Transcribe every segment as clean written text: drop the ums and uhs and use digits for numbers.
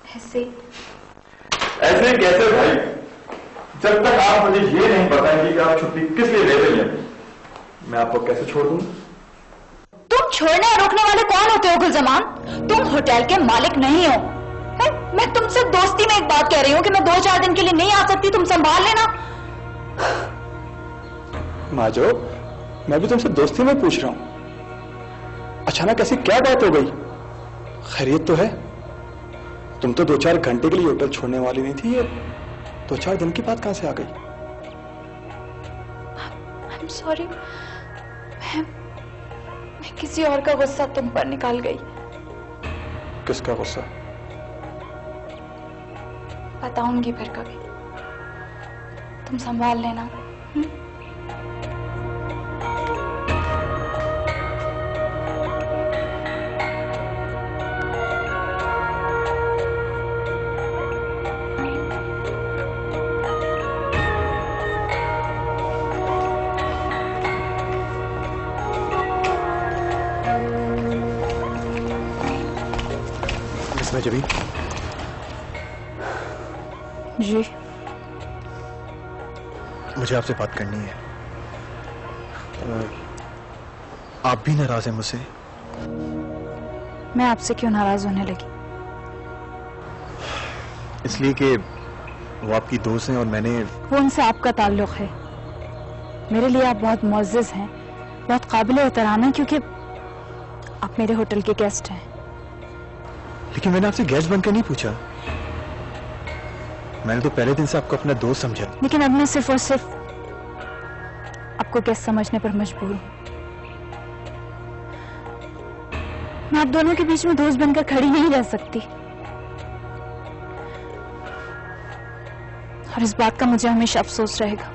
ऐसे ऐसे कैसे भाई? जब तक आप मुझे ये नहीं बताएंगे कि आप छुट्टी किस लिए ले रही हैं, मैं आपको कैसे छोड़ दूं? तुम छोड़ने और रोकने वाले कौन होते हो गुलजमान? तुम होटल के मालिक नहीं हो। मैं तुमसे दोस्ती में एक बात कह रही हूँ कि मैं 2-4 दिन के लिए नहीं आ सकती, तुम संभाल लेना। माजो, मैं भी तुमसे दोस्ती में पूछ रहा हूं। अचानक ऐसी क्या बात हो गई? खैरियत तो है? तुम तो 2-4 घंटे के लिए होटल छोड़ने वाली नहीं थी, ये 2-4 दिन की बात कहां से आ गई? I'm sorry, मैं किसी और का गुस्सा तुम पर निकाल गई। किसका गुस्सा? बताऊंगी फिर कभी, तुम संभाल लेना। जबी जी, मुझे आपसे बात करनी है। आप भी नाराज हैं मुझसे? मैं आपसे क्यों नाराज होने लगी? इसलिए कि वो आपकी दोस्त हैं और मैंने वो उनसे आपका ताल्लुक है। मेरे लिए आप बहुत मुअज़्ज़ज़ हैं, बहुत काबिल एहतराम हैं, क्योंकि आप मेरे होटल के गेस्ट हैं। लेकिन मैंने आपसे गेस्ट बनकर नहीं पूछा। मैंने तो पहले दिन से आपको अपना दोस्त समझा। लेकिन अब मैं सिर्फ और सिर्फ आपको गेस्ट समझने पर मजबूर हूं। मैं आप दोनों के बीच में दोस्त बनकर खड़ी नहीं रह सकती, और इस बात का मुझे हमेशा अफसोस रहेगा।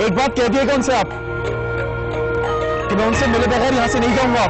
एक बात कह दिएगा उनसे आप कि मैं उनसे मिले बगैर यहां से नहीं जाऊंगा।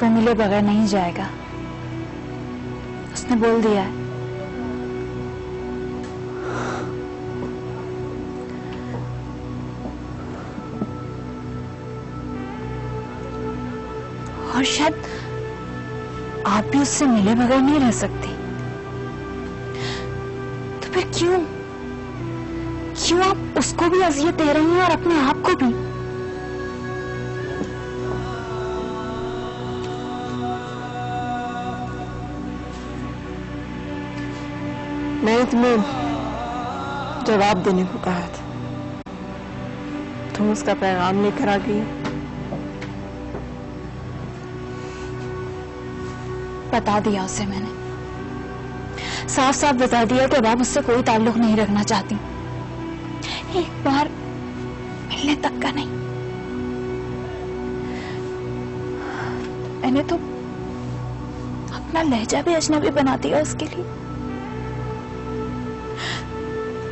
वो मिले बगैर नहीं जाएगा, उसने बोल दिया है। और शायद आप भी उससे मिले बगैर नहीं रह सकती। तो फिर क्यों आप उसको भी अजियत दे रही हैं और अपने आप को भी? मैंने तुम्हें जवाब देने को कहा था, तुम उसका पैगाम लेकर आ गई। बता दिया उसे मैंने, साफ साफ बता दिया कि अब आप उससे कोई ताल्लुक नहीं रखना चाहती। एक बार मिलने तक का नहीं। मैंने तो अपना लहजा भी अजनबी बना दिया उसके लिए।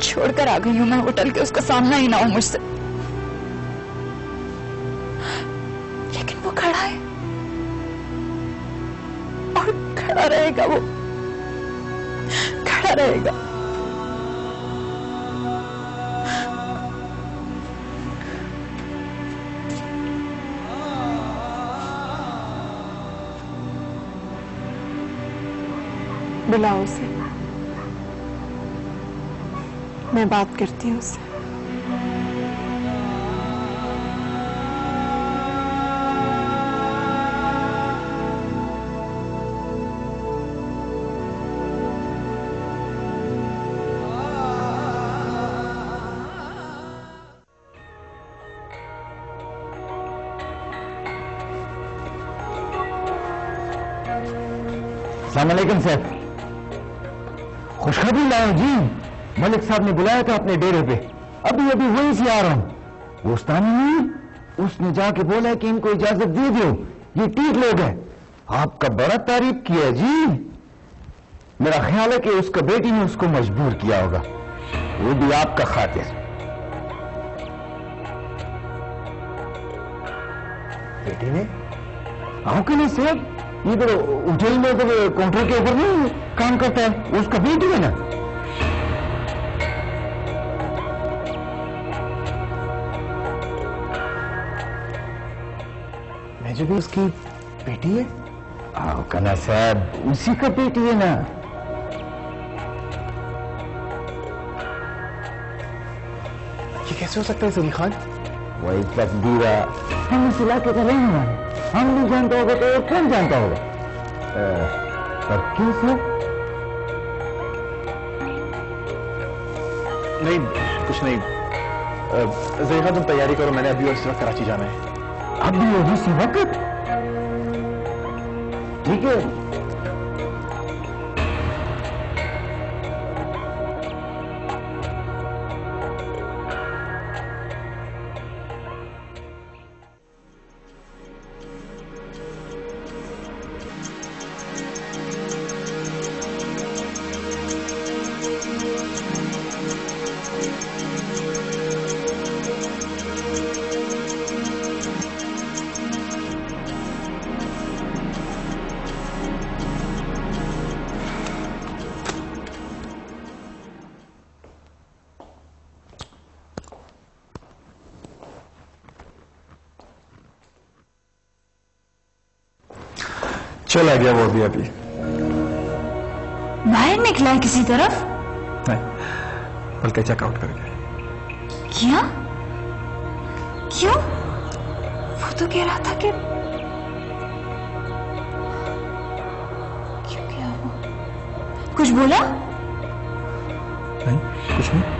छोड़कर आ गई हूं मैं होटल के, उसका सामना ही ना हो मुझसे। लेकिन वो खड़ा है और खड़ा रहेगा, वो खड़ा रहेगा। बुलाओ उसे, मैं बात करती हूँ उससे। अस्सलाम वालेकुम साहब। खुशखबरी लाए जी, मलिक साहब ने बुलाया था अपने डेरे पे, अभी अभी वहीं से आ रहा हूं। वो उस्तानी नहीं, उसने जाके बोला कि इनको इजाजत दे दो, ये ठीक लोग हैं। आपका बड़ा तारीफ किया जी। मेरा ख्याल है कि उसका बेटी ने उसको मजबूर किया होगा, वो भी आपका खातिर। बेटी ने? आओ के नहीं साहब, इधर होटल में इधर काउंटर के ऊपर नहीं काम करता है, वो उसका बेटी है ना। मैं जो भी उसकी बेटी है? आओ कना साहब, उसी का बेटी है ना। ये कैसे हो सकता है सली खान? वही तकदीरा, हम इस इलाके का रहने वाले, हम नहीं जानता होगा तो और कौन जानता होगा। पर क्यों सर? नहीं कुछ नहीं। सली खान तुम तैयारी करो, मैंने अभी और इस वक्त कराची जाना है। अभी और इसी वक्त? ठीक है। चला गया वो अभी अभी। बाहर निकला है किसी तरफ? नहीं, बल्कि चेकआउट कर गया। क्या? क्यों? वो तो कह रहा था कि क्यों क्या हुआ? कुछ बोला? नहीं कुछ नहीं।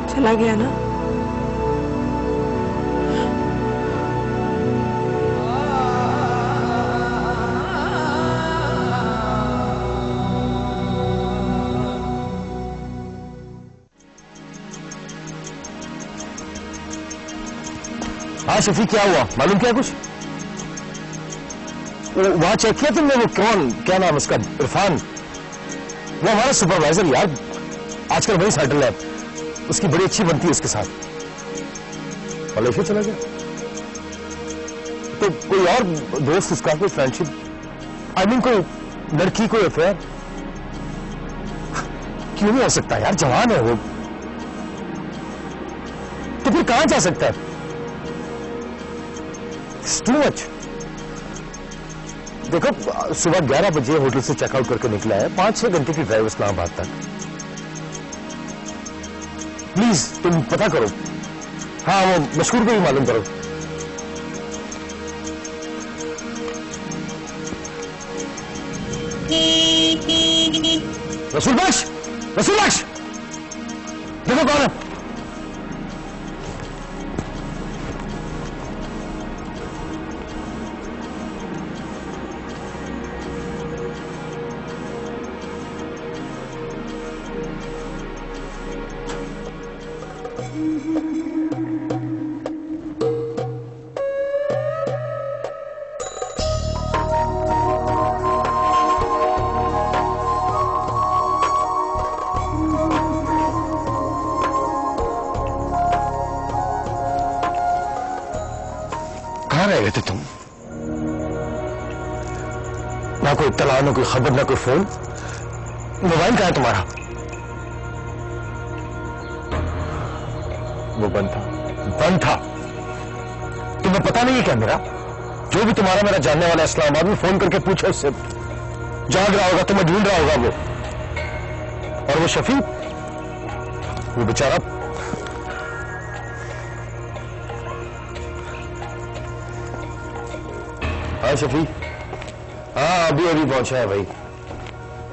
चला गया ना? हाँ शफीक, क्या हुआ? मालूम क्या कुछ? वहां चेक किया तुमने? वो कौन, क्या नाम उसका, इरफान, वो हमारा सुपरवाइजर यार, आजकल वही सेटल है, उसकी बड़ी अच्छी बनती है उसके साथ। मलेशिया चला गया? तो कोई और दोस्त उसका, कोई फ्रेंडशिप, आई मीन कोई लड़की, कोई अफेयर? क्यों नहीं हो सकता यार, जवान है वो, तो फिर कहां जा सकता है? It's too much. देखो सुबह 11 बजे होटल से चेकआउट करके निकला है, 5-6 घंटे की ड्राइव इस्लामाबाद तक। प्लीज तुम पता करो, हाँ वो मशहूर को भी मालूम करो। रसूल बख्श, रसूल बख्श, देखो कौन है। कहां रह गए थे तुम? ना कोई इत्तला, ना कोई खबर, ना कोई फोन। मोबाइल कहां है तुम्हारा? वो बंद था। बंद था? तुम्हें पता नहीं है क्या मेरा? जो भी तुम्हारा मेरा जानने वाला इस्लामाबाद में, फोन करके पूछो उससे। जाग रहा होगा, तुम्हें ढूंढ रहा होगा वो। और वो शफी, वो बेचारा हाँ शफी, हाँ अभी अभी पहुंचा है भाई।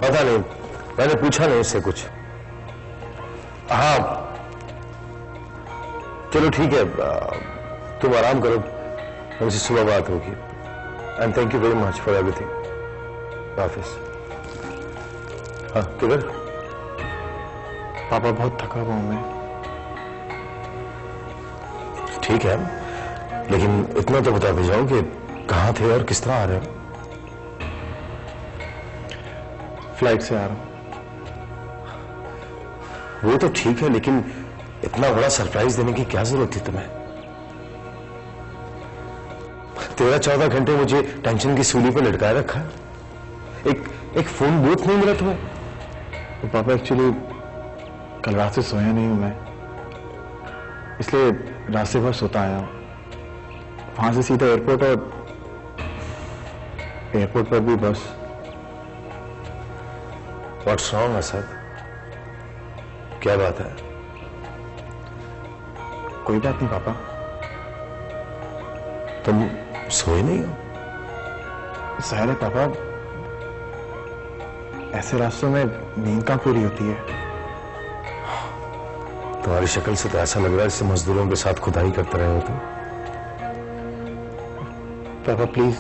पता नहीं, मैंने पूछा नहीं उससे कुछ। हाँ चलो ठीक है, तुम आराम करो, हमसे सुबह बात होगी। And thank you very much for everything. हाफिज। हाँ किधर? पापा बहुत थका हुआ हूं मैं। ठीक है, लेकिन इतना तो बता भेजाऊं कि कहां थे और किस तरह आ रहे हो? फ्लाइट से आ रहा हूं। वो तो ठीक है, लेकिन इतना बड़ा सरप्राइज देने की क्या जरूरत थी तुम्हें? 13-14 घंटे मुझे टेंशन की सूली पर लटकाए रखा। एक फोन बूथ नहीं मिला तुम्हें? तो पापा एक्चुअली कल रात से सोया नहीं हूं मैं, इसलिए रास्ते भर सोता आया हूं। वहां से सीधा एयरपोर्ट, और एयरपोर्ट पर भी बस। What's wrong Asad? क्या बात है? कोई बात नहीं पापा। तुम सोए नहीं हो? सहर है पापा, ऐसे रास्तों में नींद कहां पूरी होती है। तुम्हारी शक्ल से तो ऐसा लग रहा है जैसे मजदूरों के साथ खुदाई करते रहे हो तुम। पापा प्लीज,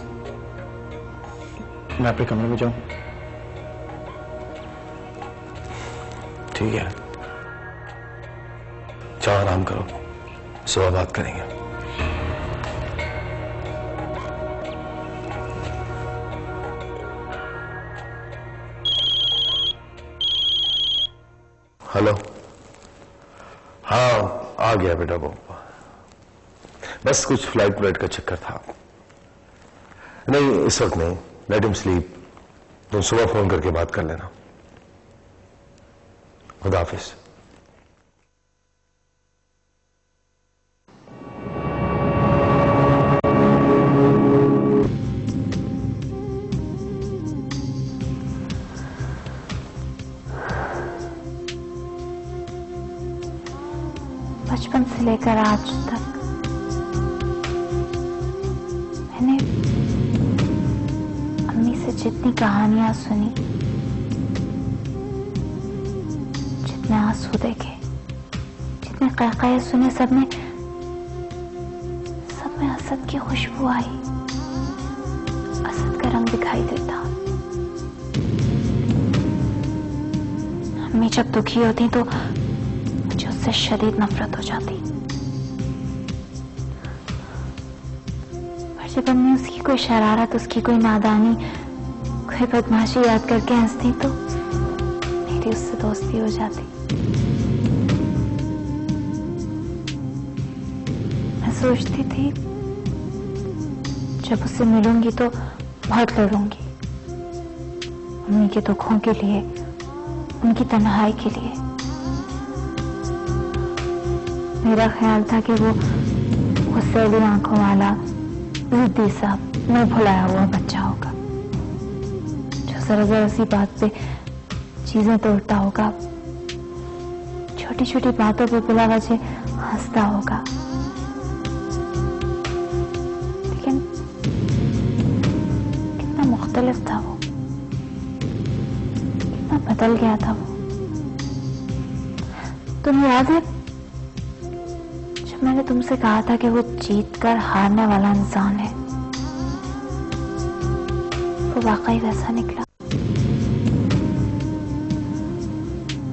मैं अपने कमरे में जाऊं? ठीक है, जाओ आराम करो, सुबह बात करेंगे। हेलो, हाँ आ गया बेटा वो, बस कुछ फ्लाइट का चक्कर था। नहीं इस वक्त नहीं, लेट हिम स्लीप। तुम सुबह फोन करके बात कर लेना। खुदा हाफिज। बचपन से लेकर आज तक मैंने अम्मी से जितनी कहानियां सुनी, जितने आंसू देखे, जितने क़हक़हे सुने, सब में असद की खुशबू आई, असद का रंग दिखाई देता। अम्मी जब दुखी होती तो मुझे उससे शदीद नफरत हो जाती। पर जब अम्मी उसकी कोई शरारत, उसकी कोई नादानी, कोई बदमाशी याद करके हंसती तो मेरी उससे दोस्ती हो जाती। मैं सोचती थी जब उससे मिलूंगी तो बहुत लड़ूंगी, अम्मी के दुखों के लिए, उनकी तन्हाई के लिए। मेरा ख्याल था कि वो गुस्सैली आंखों वाला, जिद्दी सा, मुंह फुलाया हुआ बच्चा होगा, जो जरा जरा सी बात पे चीजें तोड़ता होगा, छोटी छोटी बातों पे बिला वजह हंसता होगा। लेकिन कितना मुख्तलिफ था वो, कितना बदल गया था वो। तुम्हें याद है जब मैंने तुमसे कहा था कि वो जीत कर हारने वाला इंसान है? वो वाकई वैसा निकला।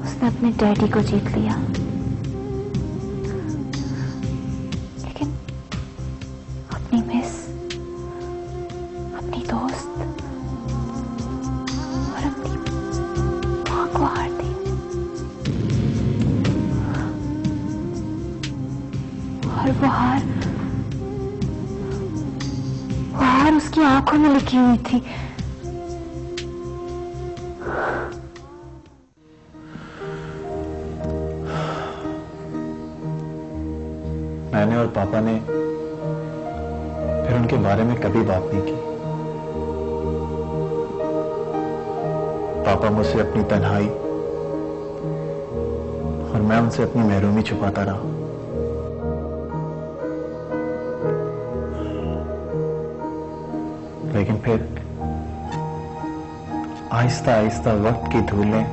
उसने अपने डैडी को जीत लिया, लेकिन अपनी मिस, अपनी दोस्त और अपनी मां को हार दी। और वो हार उसकी आंखों में लिखी हुई थी। मैंने और पापा ने फिर उनके बारे में कभी बात नहीं की। पापा मुझसे अपनी तन्हाई और मैं उनसे अपनी महरूमी छुपाता रहा। लेकिन फिर आहिस्ता आहिस्ता वक्त की धूल ने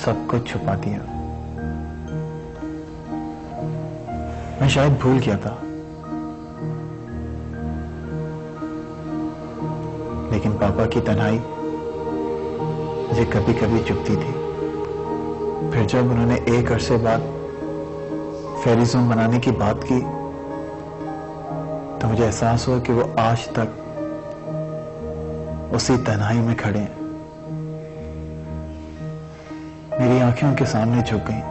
सब कुछ छुपा दिया। मैं शायद भूल गया था, लेकिन पापा की तन्हाई मुझे कभी कभी चुभती थी। फिर जब उन्होंने एक अरसे बाद फेरी ज़ोन बनाने की बात की तो मुझे एहसास हुआ कि वो आज तक उसी तन्हाई में खड़े हैं। मेरी आंखें उनके सामने झुक गईं।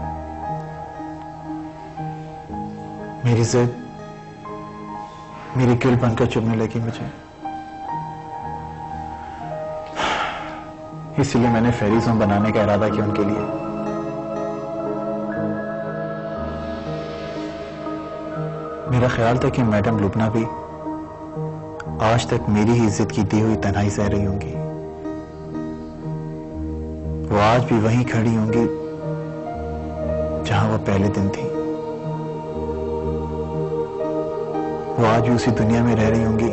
मेरी जिद मेरी किल बनकर चुभने लगी मुझे। इसलिए मैंने फेरी ज़ोन बनाने का इरादा किया उनके लिए। मेरा ख्याल था कि मैडम लुबना भी आज तक मेरी ही इज्जत की दी हुई तन्हाई सह रही होंगी। वो आज भी वहीं खड़ी होंगी जहां वो पहले दिन थी। वो आज भी उसी दुनिया में रह रही होंगी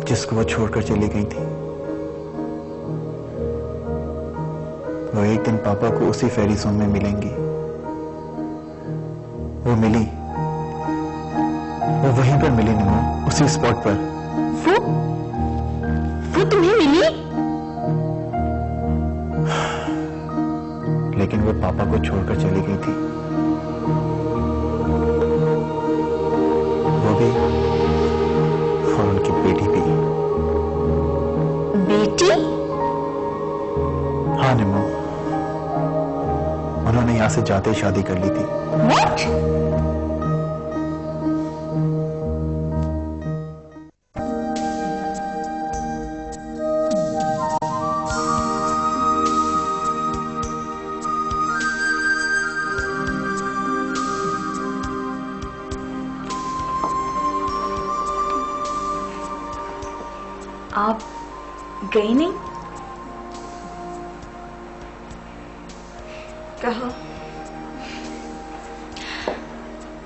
जिसको वो छोड़कर चली गई थी। वो एक दिन पापा को उसी फेरी ज़ोन में मिलेंगी। वो मिली, वो वहीं पर मिली निमो, उसी स्पॉट पर। वो तुम्हें मिली? लेकिन वो पापा को छोड़कर चली गई थी। वो भी और उनकी बेटी भी। बेटी? हाँ निमो, उन्होंने यहां से जाते ही शादी कर ली थी। What? आप गई नहीं? कहाँ?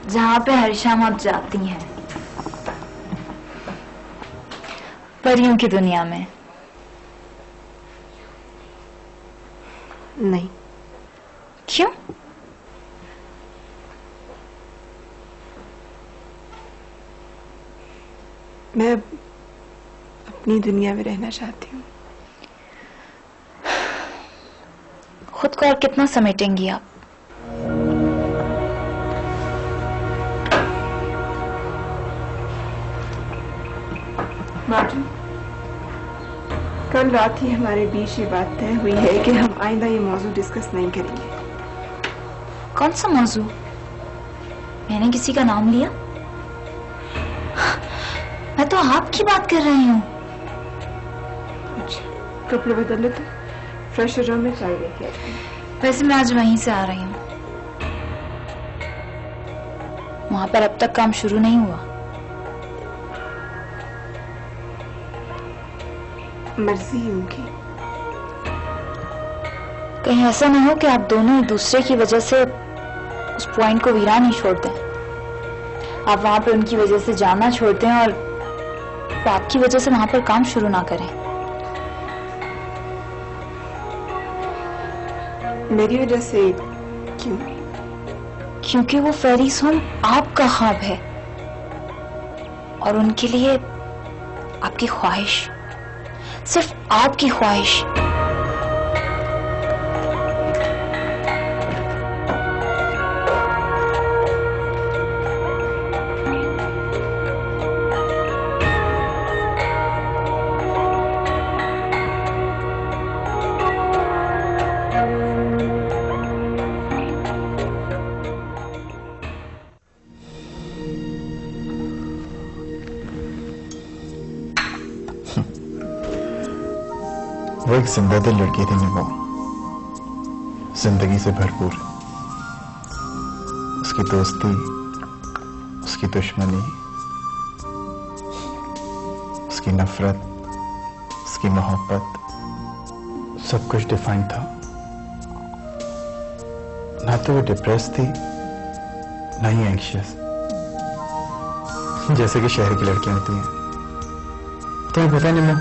जहां पे हर शाम आप जाती हैं, परियों की दुनिया में। नहीं। क्यों? मैं अपनी दुनिया में रहना चाहती हूँ। खुद को और कितना समेटेंगी आप? मार्टिन, कल रात ही हमारे बीच ये बात तय हुई है कि हम आइंदा ये मौजू डिस्कस नहीं करेंगे। कौन सा मौजू? मैंने किसी का नाम लिया? मैं तो आपकी बात कर रही हूँ। अच्छा, कपड़े बदल ले तो फ्रेश हो जाओ, मैं चाय लेके आती हूँ। वैसे मैं आज वहीं से आ रही हूँ। वहां पर अब तक काम शुरू नहीं हुआ। मर्जी उनकी। कहीं ऐसा नहीं हो कि आप दोनों एक दूसरे की वजह से उस पॉइंट को वीरान ही छोड़ दें। आप वहां पर उनकी वजह से जाना छोड़ दें और आपकी वजह से वहां पर काम शुरू ना करें। मेरी वजह से क्यों? क्योंकि वो फेरीज होम आपका ख्वाब है और उनके लिए आपकी ख्वाहिश, सिर्फ आपकी ख्वाहिश। वो एक जिंदा दिल लड़की थी निमो, जिंदगी से भरपूर। उसकी दोस्ती, उसकी दुश्मनी, उसकी नफरत, उसकी मोहब्बत, सब कुछ डिफाइन था। ना तो वो डिप्रेस थी, ना ही एंग्शियस, जैसे कि शहर की लड़कियां होती हैं। तो पता नहीं मैं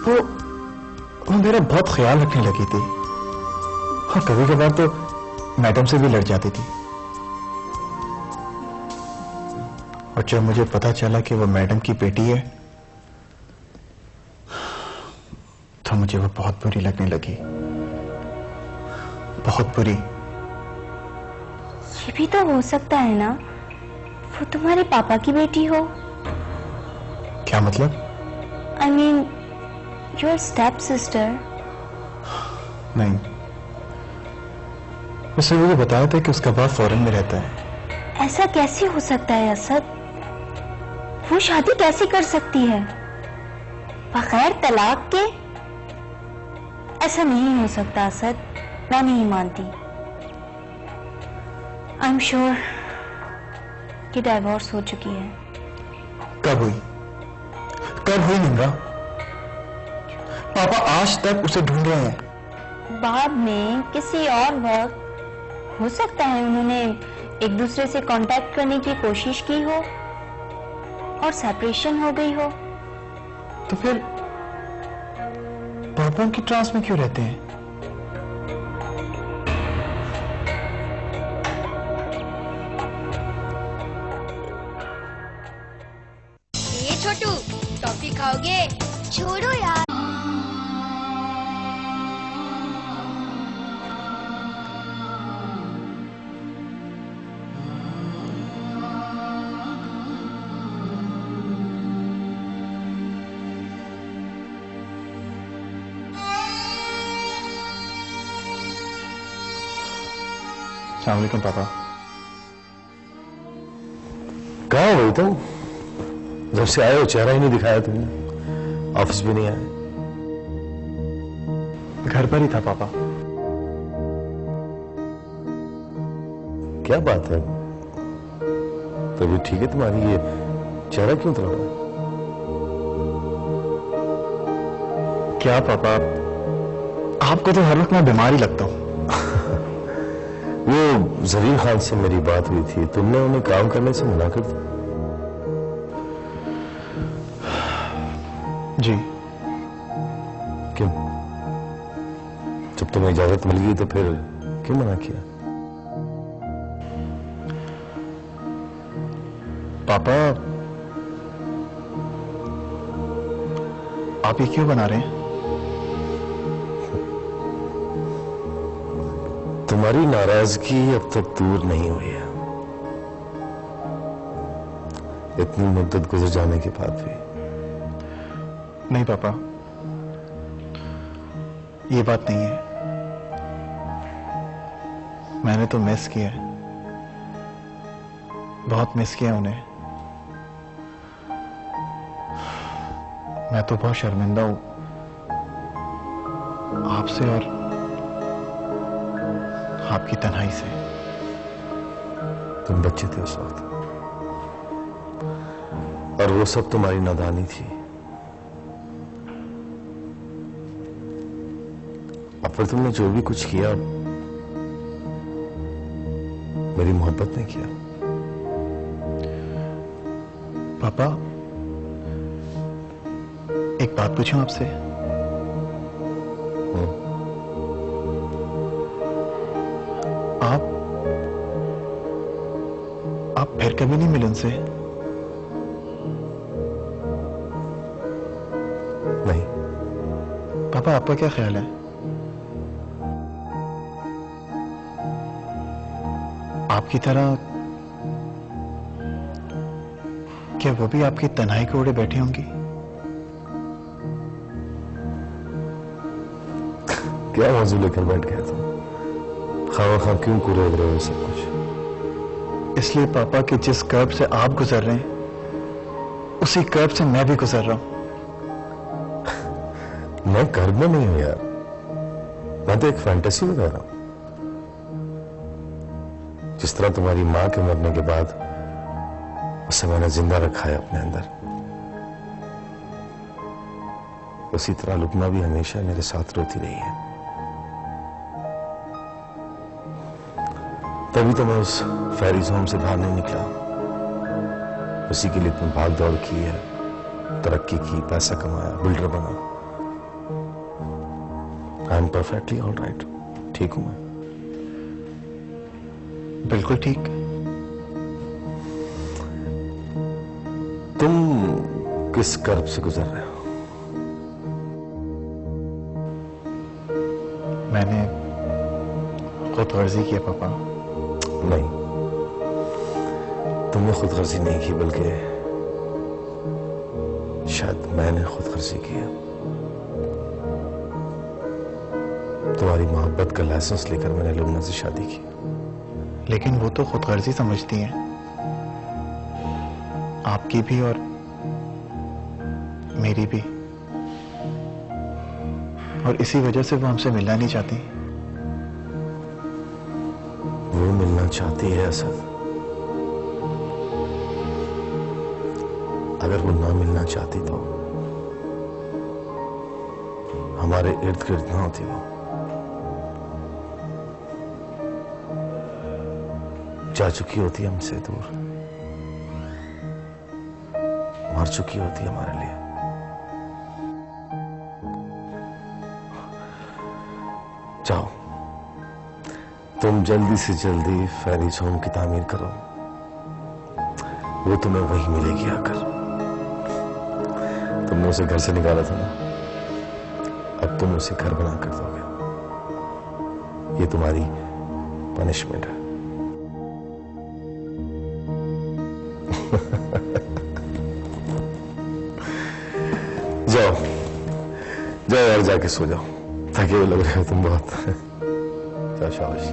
वो मेरा बहुत ख्याल रखने लगी थी और कभी कभार तो मैडम से भी लड़ जाती थी। और जब मुझे पता चला कि वो मैडम की बेटी है तो मुझे वो बहुत बुरी लगने लगी, बहुत बुरी। ये भी तो हो सकता है ना, वो तुम्हारे पापा की बेटी हो। क्या मतलब? I mean, your step sister. नहीं, उसने मुझे बताया था कि उसका बाप फॉरेन में रहता है। ऐसा कैसे हो सकता है असद? वो शादी कैसे कर सकती है बगैर तलाक के? ऐसा नहीं हो सकता असद, मैं नहीं मानती। आई एम श्योर कि डाइवोर्स हो चुकी है। कब हुई? कब हुई निम्रा? पापा आज तक उसे ढूंढ रहे हैं। बाद में किसी और वक्त हो सकता है उन्होंने एक दूसरे से कांटेक्ट करने की कोशिश की हो और सेपरेशन हो गई हो। तो फिर पापा उनकी ट्रांस में क्यों रहते हैं? ये छोटू, टॉफी खाओगे? छोड़ो यार। अस्सलाम वालेकुम पापा। कहाँ हो तुम? जब से आए हो चेहरा ही नहीं दिखाया तुमने, ऑफिस भी नहीं आए। घर पर ही था पापा। क्या बात है, तभी ठीक है तुम्हारी? ये चेहरा क्यों उतरा हुआ है? क्या पापा, आपको तो हर वक्त मैं बीमार ही लगता हूँ। वो जरीन खान से मेरी बात हुई थी, तुमने उन्हें काम करने से मना कर दिया। जी। क्यों? जब तुम्हें इजाजत मिल गई तो फिर क्यों मना किया? पापा, आप ये क्यों बना रहे हैं? तुम्हारी नाराजगी अब तक दूर नहीं हुई है, इतनी मुद्दत गुजर जाने के बाद भी। नहीं पापा, ये बात नहीं है। मैंने तो मिस किया है, बहुत मिस किया उन्हें। मैं तो बहुत शर्मिंदा हूं आपसे और आपकी तन्हाई से। तुम बच्चे थे उस वक्त, और वो सब तुम्हारी नादानी थी। अब फिर तुमने जो भी कुछ किया मेरी मोहब्बत ने किया। पापा, एक बात पूछूं आपसे? फिर कभी नहीं मिले उनसे? नहीं। पापा, आपका क्या ख्याल है? आपकी तरह क्या वो भी आपकी तन्हाई के ओढ़े बैठी होंगी? क्या मौजू लेकर बैठ गए तुम? खामखा क्यों कुरेद रहे हो सब कुछ? इसलिए पापा कि जिस कर्ब से आप गुजर रहे हैं उसी कर्ब से मैं भी गुजर रहा हूं। मैं कर्ब में नहीं हूं यार, मैं तो एक फैंटेसी में रह रहा हूं। जिस तरह तुम्हारी मां के मरने के बाद उसे मैंने जिंदा रखा है अपने अंदर, उसी तरह लुकना भी हमेशा मेरे साथ रोती रही है। तभी तो मैं उस फेरीज होम से बाहर नहीं निकला। उसी के लिए तुम भाग दौड़ की है, तरक्की की, पैसा कमाया, बिल्डर बना। I am perfectly all right. ठीक हूं मैं? बिल्कुल ठीक। तुम किस कर्ब से गुजर रहे हो? मैंने खुद गर्जी किया पापा। नहीं, तुमने खुदगर्जी नहीं की, बल्कि शायद मैंने खुदगर्जी की है। तुम्हारी मोहब्बत का लाइसेंस लेकर मैंने लुमना से शादी की। लेकिन वो तो खुदगर्जी समझती हैं, आपकी भी और मेरी भी, और इसी वजह से वो हमसे मिलना नहीं चाहती। वो मिलना चाहती है असद। अगर वो ना मिलना चाहती तो हमारे इर्द गिर्द ना होती। वो जा चुकी होती हमसे दूर, मर चुकी होती हमारे लिए। जाओ, तुम जल्दी से जल्दी फेरीज होम की तामीर करो, वो तुम्हें वही मिलेगी आकर। तुमने उसे घर से निकाला था ना, अब तुम उसे घर बना कर दोगे। ये तुम्हारी पनिशमेंट है। जाओ जाओ यार, जाके सो जाओ, थके हुए लग रहे हो तुम बहुत। जाओ, शाबाश।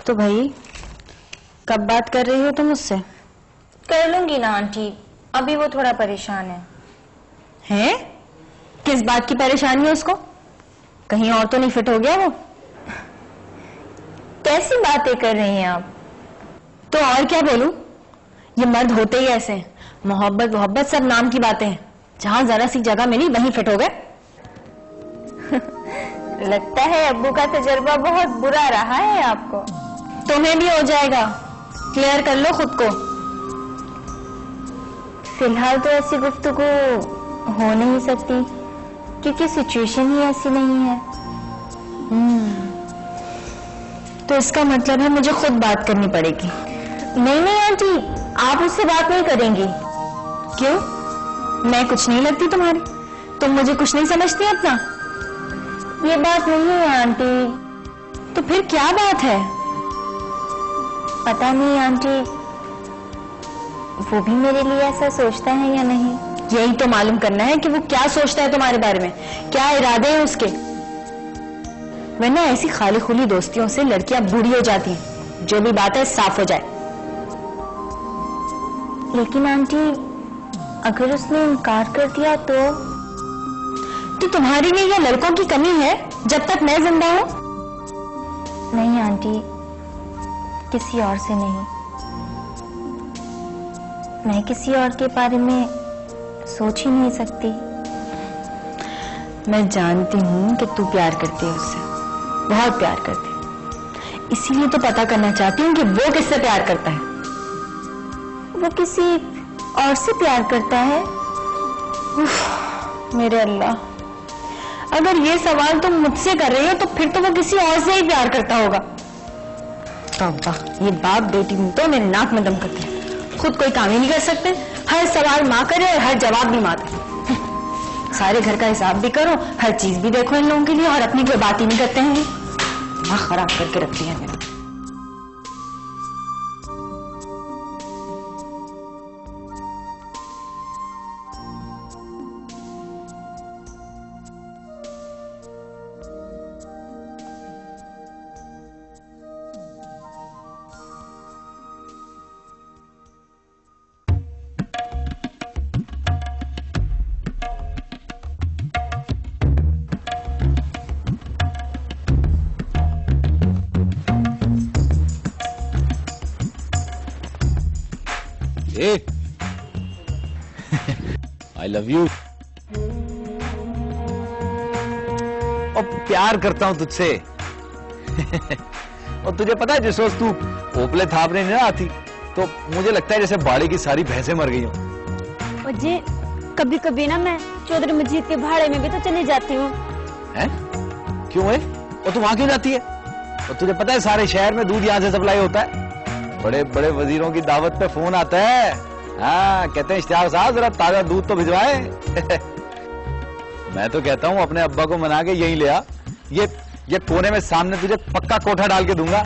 तो भाई कब बात कर रही हो तुम मुझसे? कर लूंगी ना आंटी, अभी वो थोड़ा परेशान है। हैं? किस बात की परेशानी है उसको? कहीं और तो नहीं फिट हो गया वो? कैसी बातें कर रही हैं आप? तो और क्या बोलूं? ये मर्द होते ही ऐसे हैं, मोहब्बत मोहब्बत सब नाम की बातें हैं। जहां जरा सी जगह मिली वहीं फिट हो गए। लगता है अब्बू का तजर्बा बहुत बुरा रहा है आपको। तुम्हें भी हो जाएगा, क्लियर कर लो खुद को। फिलहाल तो ऐसी गुफ्तगू हो नहीं सकती क्योंकि सिचुएशन ही ऐसी नहीं है। तो इसका मतलब है मुझे खुद बात करनी पड़ेगी। नहीं नहीं आंटी, आप उससे बात नहीं करेंगी। क्यों? मैं कुछ नहीं लगती तुम्हारी? तुम मुझे कुछ नहीं समझती अपना? ये बात नहीं है आंटी। तो फिर क्या बात है? पता नहीं आंटी, वो भी मेरे लिए ऐसा सोचता है या नहीं। यही तो मालूम करना है कि वो क्या सोचता है तुम्हारे बारे में, क्या इरादे हैं उसके। वरना ऐसी खाली खुली दोस्तियों से लड़कियां बूढ़ी हो जाती हैं। जो भी बात है साफ हो जाए। लेकिन आंटी, अगर उसने इनकार कर दिया तो तुम्हारी में यह लड़कों की कमी है जब तक मैं जिंदा हूं? नहीं आंटी, किसी और से नहीं। मैं किसी और के बारे में सोच ही नहीं सकती। मैं जानती हूं कि तू प्यार करती है उससे, बहुत प्यार करती है। इसीलिए तो पता करना चाहती हूँ कि वो किससे प्यार करता है। वो किसी और से प्यार करता है। उफ, मेरे अल्लाह, अगर ये सवाल तुम मुझसे कर रही हो तो फिर तो वो किसी और से ही प्यार करता होगा। तौबा, ये बाप बेटी तो मेरे नाक में दम करते हैं, खुद कोई काम ही नहीं कर सकते। हर सवाल माँ करे और हर जवाब भी माँ दे। सारे घर का हिसाब भी करो, हर चीज भी देखो इन लोगों के लिए, और अपनी कोई बात ही नहीं करते हैं। दिमाग खराब करके रखती है मेरा। I love you. और प्यार करता हूं तुझसे। और तुझे पता है जिस रोज तू ओपले थापने नहीं आती तो मुझे लगता है जैसे बाड़ी की सारी भैंसें मर गई हो। और जी कभी कभी ना मैं चौधरी मस्जिद के भाड़े में भी तो चली जाती हूँ। हैं? क्यों है? और तू वहां क्यों जाती है? और तुझे पता है सारे शहर में दूध यहां से सप्लाई होता है। बड़े बड़े वजीरों की दावत पे फोन आता है। हाँ, कहते हैं इश्तियाक साहब जरा ताजा दूध तो भिजवाए। मैं तो कहता हूँ अपने अब्बा को मना के यहीं ले आ। ये कोने में सामने तुझे पक्का कोठा डाल के दूंगा।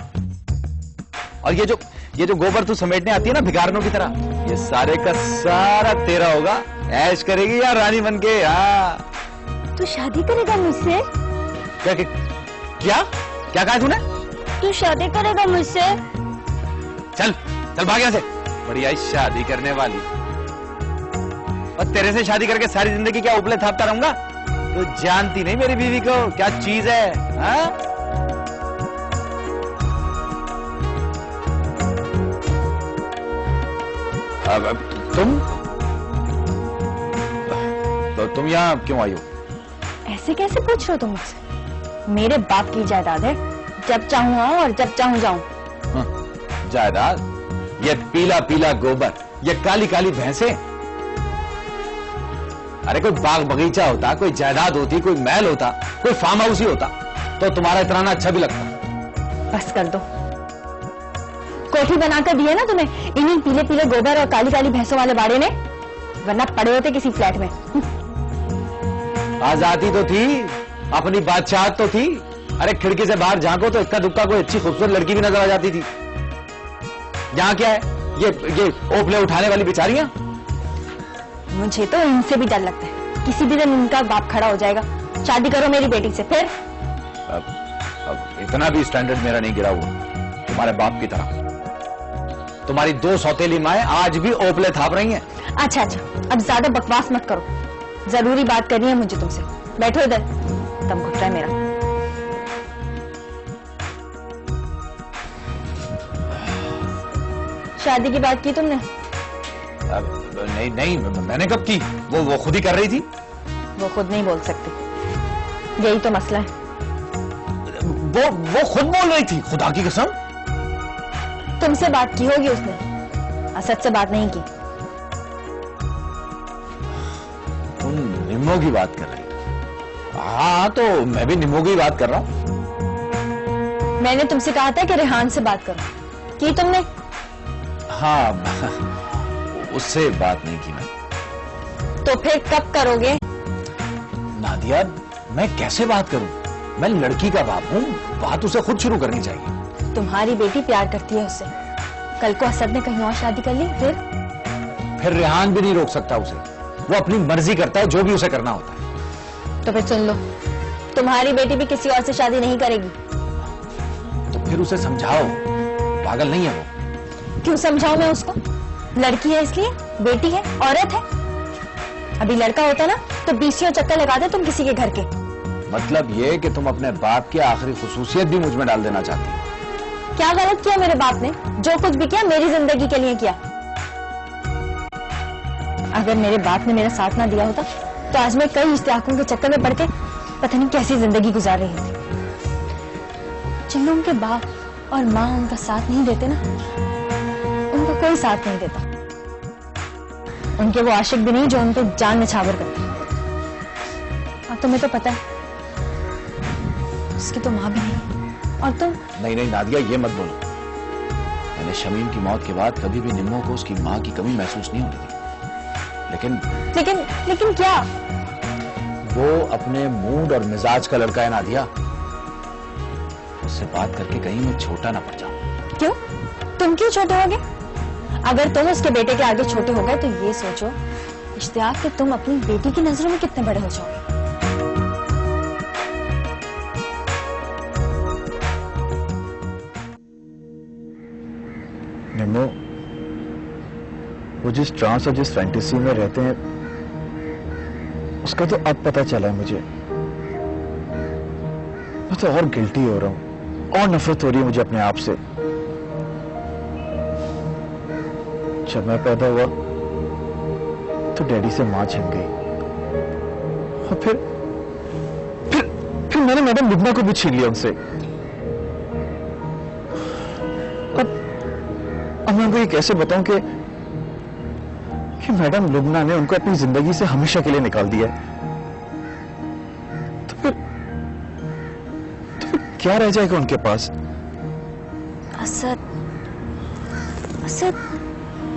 और ये जो गोबर तू समेटने आती है ना भिखारनों की तरह, ये सारे का सारा तेरा होगा। ऐश करेगी या रानी बन के। हाँ, तू शादी करेगा मुझसे? क्या कहा तूने? तू शादी करेगा मुझसे? चल भाग यहाँ से। बढ़िया शादी करने वाली। और तेरे से शादी करके सारी जिंदगी क्या उपले थापता रहूंगा? तो जानती नहीं मेरी बीवी को क्या चीज है। हाँ? अब तुम यहाँ क्यों आई हो? ऐसे कैसे पूछ रहे हो तुम मुझसे? मेरे बाप की जायदाद है, जब चाहूं आऊं और जब चाहूं जाऊं। जायदाद? ये पीला पीला गोबर, ये काली काली भैंसें। अरे कोई बाग बगीचा होता, कोई जायदाद होती, कोई महल होता, कोई फार्म हाउस ही होता तो तुम्हारा इतना अच्छा भी लगता। बस कर दो। कोठी बनाकर दी है ना तुम्हें इन्हीं पीले पीले गोबर और काली काली भैंसों वाले बाड़े ने, वरना पड़े होते किसी फ्लैट में। आजादी तो थी, अपनी बादशाहत तो थी। अरे खिड़की से बाहर झांको तो इक्का दुक्का कोई अच्छी खूबसूरत लड़की भी नजर आ जाती थी। यहाँ क्या है? ये ओपले उठाने वाली बेचारियां। मुझे तो इनसे भी डर लगता है, किसी भी दिन इनका बाप खड़ा हो जाएगा। शादी करो मेरी बेटी से। फिर अब इतना भी स्टैंडर्ड मेरा नहीं गिरा हुआ तुम्हारे बाप की तरह। तुम्हारी 2 सौतेली माएं आज भी ओपले थाप रही हैं। अच्छा, अब ज्यादा बकवास मत करो, जरूरी बात करनी है मुझे तुमसे। बैठो इधर, दम घुट रहा है मेरा। शादी की बात की तुमने? नहीं, मैंने कब की? वो खुद ही कर रही थी। वो खुद नहीं बोल सकती, यही तो मसला है। वो खुद बोल रही थी, खुदा की कसम। तुमसे बात की होगी उसने, असद से बात नहीं की। तुम निम्मो की बात कर रही हो? हाँ, तो मैं भी निम्मो की बात कर रहा हूं। मैंने तुमसे कहा था कि रेहान से बात करो, की तुमने? हाँ, उससे बात नहीं की मैं। तो फिर कब करोगे? नादिया, मैं कैसे बात करूं? मैं लड़की का बाप हूं, बात उसे खुद शुरू करनी चाहिए। तुम्हारी बेटी प्यार करती है उससे, कल को असद ने कहीं और शादी कर ली फिर रेहान भी नहीं रोक सकता उसे। वो अपनी मर्जी करता है, जो भी उसे करना होता है। तो फिर सुन लो, तुम्हारी बेटी भी किसी और से शादी नहीं करेगी। तो फिर उसे समझाओ, पागल नहीं है वो। क्यों समझाऊं मैं उसको? लड़की है इसलिए, बेटी है, औरत है। अभी लड़का होता ना तो 20 चक्कर लगाते तुम किसी के घर के। मतलब ये कि तुम अपने बाप की आखिरी खुसूसियत भी मुझ में डाल देना चाहती हो। क्या गलत किया मेरे बाप ने? जो कुछ भी किया मेरी जिंदगी के लिए किया। अगर मेरे बाप ने मेरा साथ ना दिया होता तो आज मैं कई इश्तियाकों के चक्कर में पड़ के पता नहीं कैसी जिंदगी गुजार रही थी। जिन लोगों के बाप और माँ उनका साथ नहीं देते ना, उनका कोई साथ नहीं देता। उनके वो आशिक भी नहीं जो उन पे जान निछावर करते। और तुम्हें तो पता है उसकी तो माँ भी नहीं। और तुम? नहीं नादिया, ये मत बोलो। मैंने शमीम की मौत के बाद कभी भी निम्मो को उसकी माँ की कमी महसूस नहीं होने दी। लेकिन क्या? वो अपने मूड और मिजाज का लड़का है नादिया। उससे बात करके कहीं मैं छोटा ना पड़ जाऊं। क्यों? तुम क्यों छोटे होगे? अगर तुम उसके बेटे के आगे छोटे हो गए तो ये सोचो इश्तियाक कि तुम अपनी बेटी की नजरों में कितने बड़े हो जाओगे। निम्मो, वो जिस ट्रांस और जिस फैंटेसी में रहते हैं उसका तो अब पता चला है मुझे। मैं तो और गिल्टी हो रहा हूं और नफरत हो रही है मुझे अपने आप से। जब मैं पैदा हुआ तो डैडी से मां छिन गई और फिर मैंने मैडम लुबना को भी छीन लिया उनसे। अब मैं उनको ये कैसे बताऊं कि मैडम लुबना ने उनको अपनी जिंदगी से हमेशा के लिए निकाल दिया है। तो फिर क्या रह जाएगा उनके पास? असद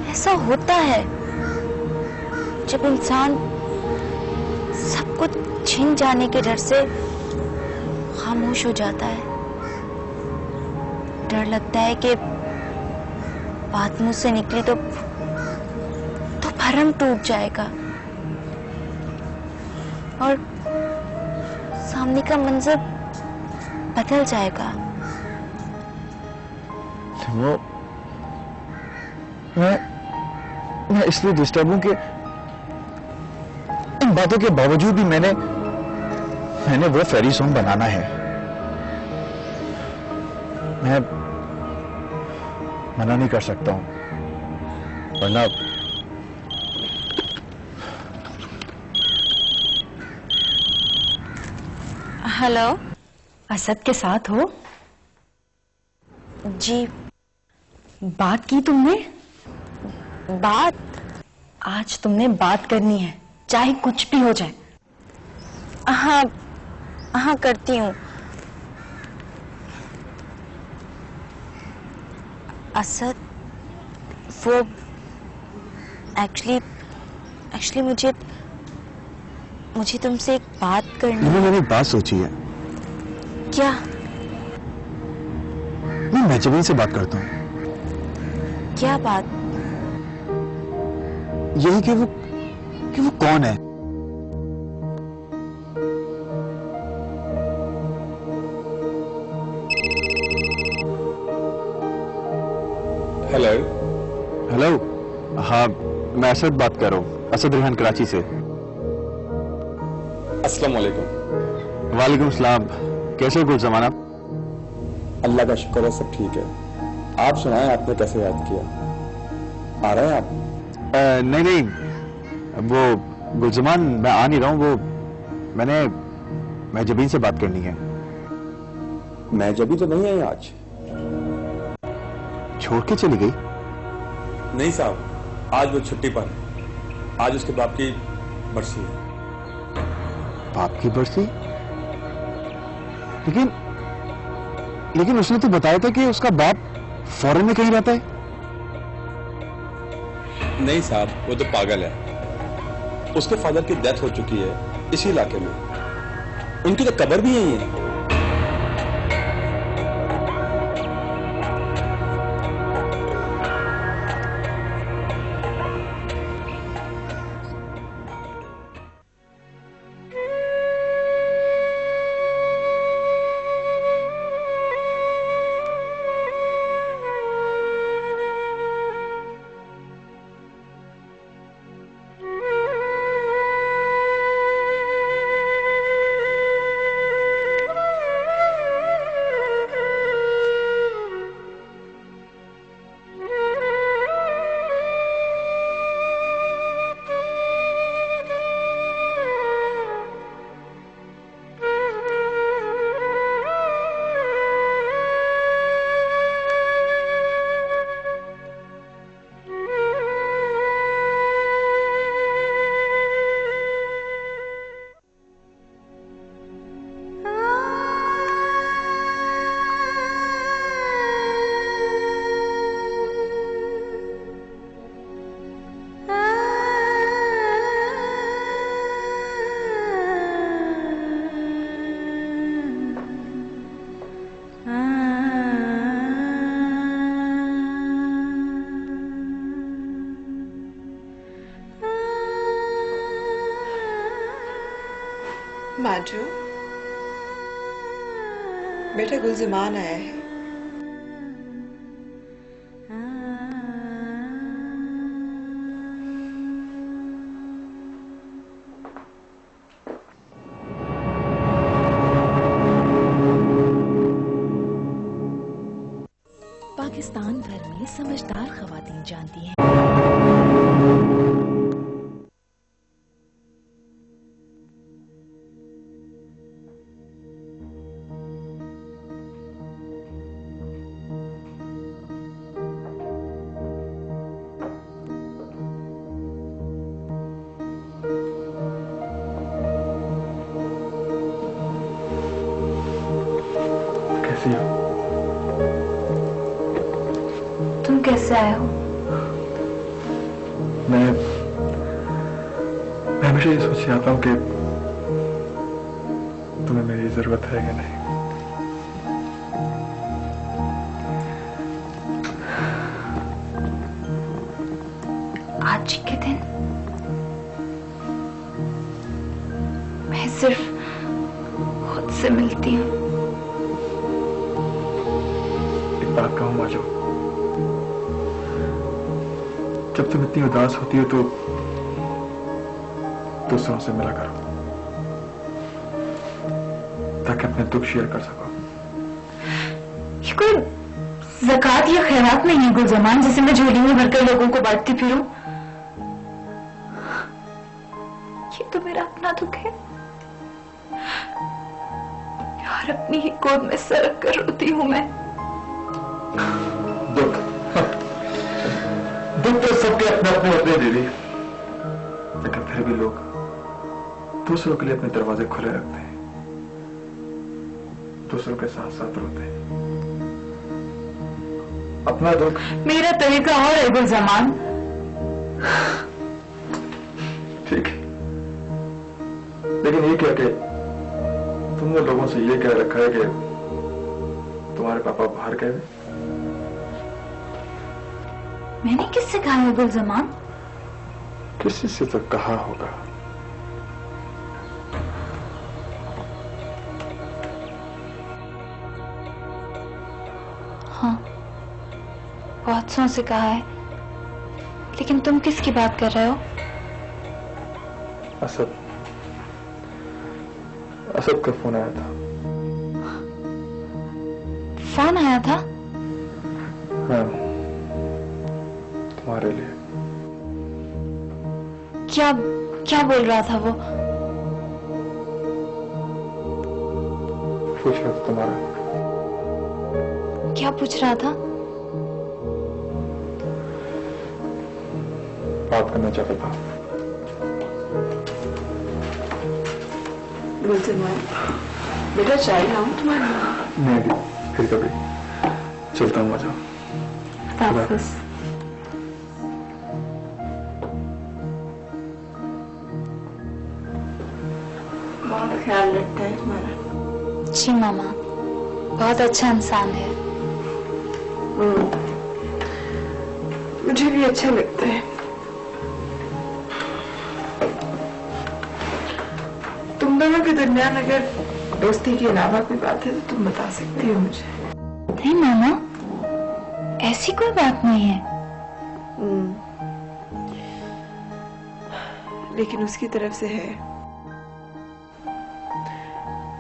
ऐसा होता है जब इंसान सब कुछ छिन जाने के डर से खामोश हो जाता है। डर लगता है कि बात मुंह से निकली तो भरम टूट जाएगा और सामने का मंजर बदल जाएगा। वो मैं इसलिए डिस्टर्ब हूं कि इन बातों के बावजूद भी मैंने वो फेरी सॉन्ग बनाना है। मैं मना नहीं कर सकता हूं वरना हेलो, असद के साथ हो? जी। बात की तुमने? बात? आज तुमने बात करनी है, चाहे कुछ भी हो जाए। हाँ करती हूँ। असद, वो एक्चुअली मुझे तुमसे एक बात करनी है। मैंने एक बात सोची है। क्या? मैं मेहजबीन से बात करता हूँ। क्या बात? यही कि वो कौन है? हेलो। हाँ, मैं असद बात कर रहा हूँ, असद रेहान, कराची से। अस्सलाम वालेकुम। वालेकुम सलाम। कैसे हो गुलजमान आप? अल्लाह का शुक्र है, सब ठीक है। आप सुनाएं, आपने कैसे याद किया? आ रहे हैं आप? नहीं, वो गुलजमान मैं आ नहीं रहा हूँ। वो मैंने मेहजबीन से बात करनी है। मेहजबी तो नहीं आई आज? छोड़ के चली गई? नहीं साहब, आज वो छुट्टी पर है। आज उसके बाप की बरसी है। बाप की बरसी? लेकिन उसने तो बताया था कि उसका बाप फॉरेन में कहीं रहता है। नहीं साहब, वो तो पागल है। उसके फादर की डेथ हो चुकी है इसी इलाके में। उनकी तो कब्र भी यही है। माजू, बेटा गुलजमान आया है। पाकिस्तान भर में समझदार खवातीन जानती हैं कैसी हो? तुम कैसे आए हो? मैं हमेशा ये सोच आता हूँ कि तुम्हें मेरी जरूरत है कि नहीं। आज के दिन मैं सिर्फ खुद से मिलती हूँ। एक बात कहूँ माजो, जब तुम इतनी उदास होती हो तो दूसरों से मिला करो ताकि अपने दुख शेयर कर सको। ये कोई ज़कात या खैरात नहीं है गुलजमान, जिसे मैं झोली में भरकर लोगों को बांटती फिरूं। ये तो मेरा अपना दुख है यार, अपनी ही गोद में सरक कर रोती हूं मैं। दुख तो सबके अपने अपने होते हैं दीदी, लेकिन फिर भी लोग दूसरों के लिए अपने दरवाजे खुले रखते हैं, दूसरों के साथ साथ रोते हैं। अपना दुख मेरा तरीका और है गुलजमान। ठीक है, लेकिन ये क्या कि तुमने लोगों से ये कह रखा है कि तुम्हारे पापा बाहर गए। मैंने किससे कहा है गुलजमान? किसी से तो कहा होगा। हाँ, बहुत सौ से कहा है, लेकिन तुम किसकी बात कर रहे हो? असद का फोन आया था। फोन आया था? हाँ, तुम्हारे लिए। क्या क्या बोल रहा था वो? पूछ रहा था तुम्हारा। क्या पूछ रहा था? बात करना चाहता था। बेटा चाय लाऊं तुम्हारे लिए? नहीं, फिर कभी। चलता हूँ, आ जाओ। हाफिज़। बहुत ख्याल रखता है तुम्हारा। जी मामा, बहुत अच्छा इंसान है। मुझे भी अच्छा लगता है। तुम दोनों के दरमियान अगर दोस्ती के अलावा कोई बात है तो तुम बता सकती हो मुझे। नहीं मामा, ऐसी कोई बात नहीं है। लेकिन उसकी तरफ से है।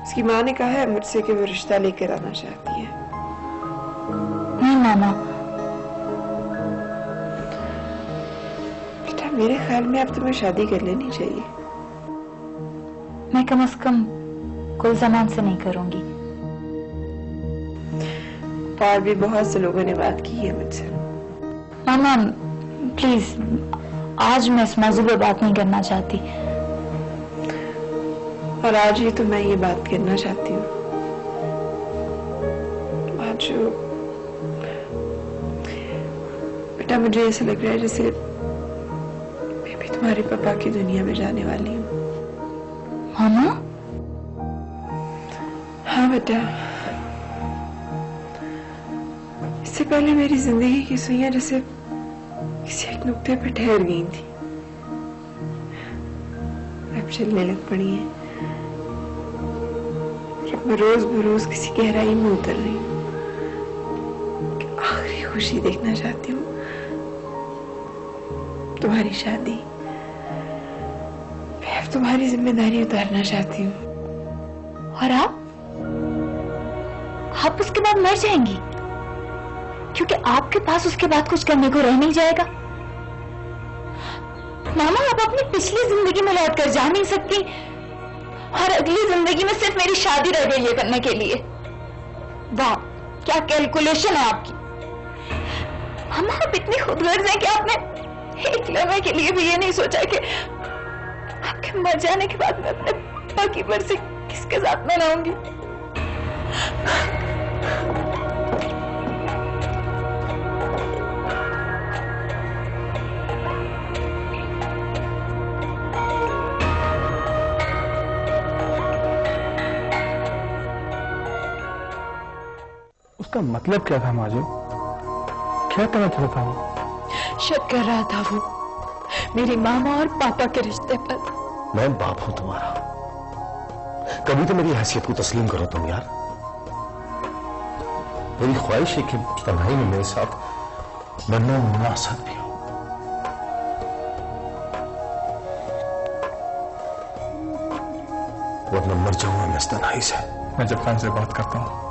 उसकी माँ ने कहा है मुझसे कि वो रिश्ता लेकर आना चाहती है। नहीं मामा, बेटा मेरे ख्याल में अब तुम्हें शादी कर लेनी चाहिए। मैं कम से कम गुलजमान से नहीं करूंगी। और भी बहुत से लोगों ने बात की है मुझसे। मामा प्लीज, आज मैं इस मौजू पे बात नहीं करना चाहती। और आज ही तो मैं ये बात करना चाहती हूँ। आज बेटा मुझे ऐसा लग रहा है जैसे मैं भी तुम्हारे पापा की दुनिया में जाने वाली हूँ। मामा? हाँ बेटा, इससे पहले मेरी जिंदगी की सुइयां जैसे किसी एक नुक्ते पर ठहर गई थी, अब चलने लग पड़ी हैं। कि मैं रोज बरोज किसी गहराई में उतर रही हूँ। आखिरी खुशी देखना चाहती हूँ, तुम्हारी शादी। मैं अब तुम्हारी जिम्मेदारी उतारना चाहती हूँ। और आप उसके बाद मर जाएंगी, क्योंकि आपके पास उसके बाद कुछ करने को रह नहीं जाएगा। मामा, आप अपनी पिछली जिंदगी में लौट कर जा नहीं सकती, और अगली जिंदगी में सिर्फ मेरी शादी रह गई है करने के लिए। वाह, क्या कैलकुलेशन है आपकी। मामा, आप इतनी खुदगर्ज हैं कि आपने एक लम्हे के लिए भी ये नहीं सोचा कि आपके मर जाने के बाद मैं अपने बाकी बरसे किसके साथ मनाऊंगी। उसका मतलब क्या था माजो? क्या करना चाहता वो? शक कर रहा था वो मेरी मामा और पापा के रिश्ते पर। मैं बाप हूं तुम्हारा, कभी तो मेरी हैसियत को तस्लीम करो तुम यार। मेरी ख्वाहिश है कि तन्हाई में मेरे साथ मरना मुनासिब भी हो। वरना मर जाऊंगा मैं इस तन्हाई से। मैं जब खान से बात करता हूं